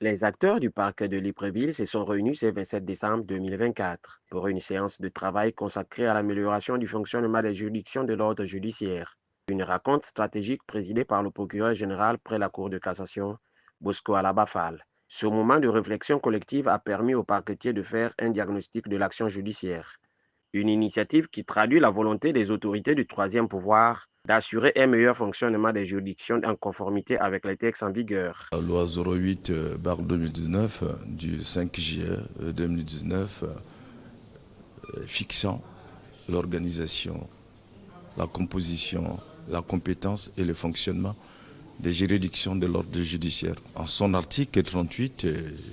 Les acteurs du parquet de Libreville se sont réunis ce 27 décembre 2024 pour une séance de travail consacrée à l'amélioration du fonctionnement des juridictions de l'ordre judiciaire. Une rencontre stratégique présidée par le procureur général près la Cour de cassation, Bosco Alabafal. Ce moment de réflexion collective a permis aux parquetiers de faire un diagnostic de l'action judiciaire. Une initiative qui traduit la volonté des autorités du troisième pouvoir d'assurer un meilleur fonctionnement des juridictions en conformité avec les textes en vigueur. La loi 08/2019 du 5 juillet 2019 fixant l'organisation, la composition, la compétence et le fonctionnement des juridictions de l'ordre judiciaire. En son article 38,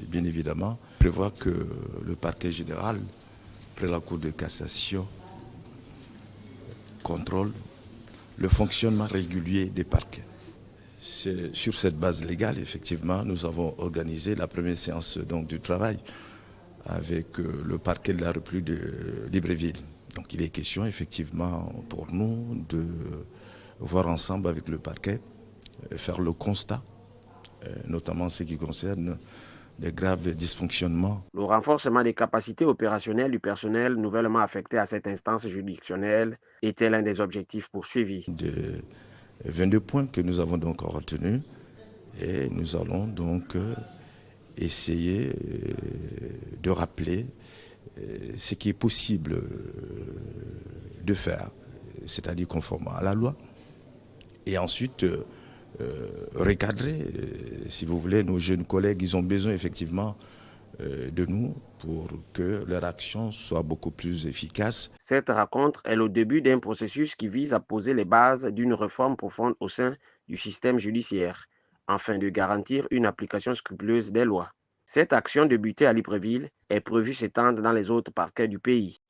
bien évidemment, prévoit que le parquet général, près la Cour de cassation, contrôle le fonctionnement régulier des parquets. C'est sur cette base légale, effectivement, nous avons organisé la première séance donc, du travail avec le parquet de la République de Libreville. Donc il est question, effectivement, pour nous de voir ensemble avec le parquet, faire le constat, notamment ce qui concerne les graves dysfonctionnements. Le renforcement des capacités opérationnelles du personnel nouvellement affecté à cette instance juridictionnelle était l'un des objectifs poursuivis. De 22 points que nous avons donc retenus et nous allons donc essayer de rappeler ce qui est possible de faire, c'est-à-dire conformément à la loi, et ensuite recadrer, si vous voulez, nos jeunes collègues, ils ont besoin effectivement de nous pour que leur action soit beaucoup plus efficace. Cette rencontre est le début d'un processus qui vise à poser les bases d'une réforme profonde au sein du système judiciaire, afin de garantir une application scrupuleuse des lois. Cette action débutée à Libreville est prévue s'étendre dans les autres parquets du pays.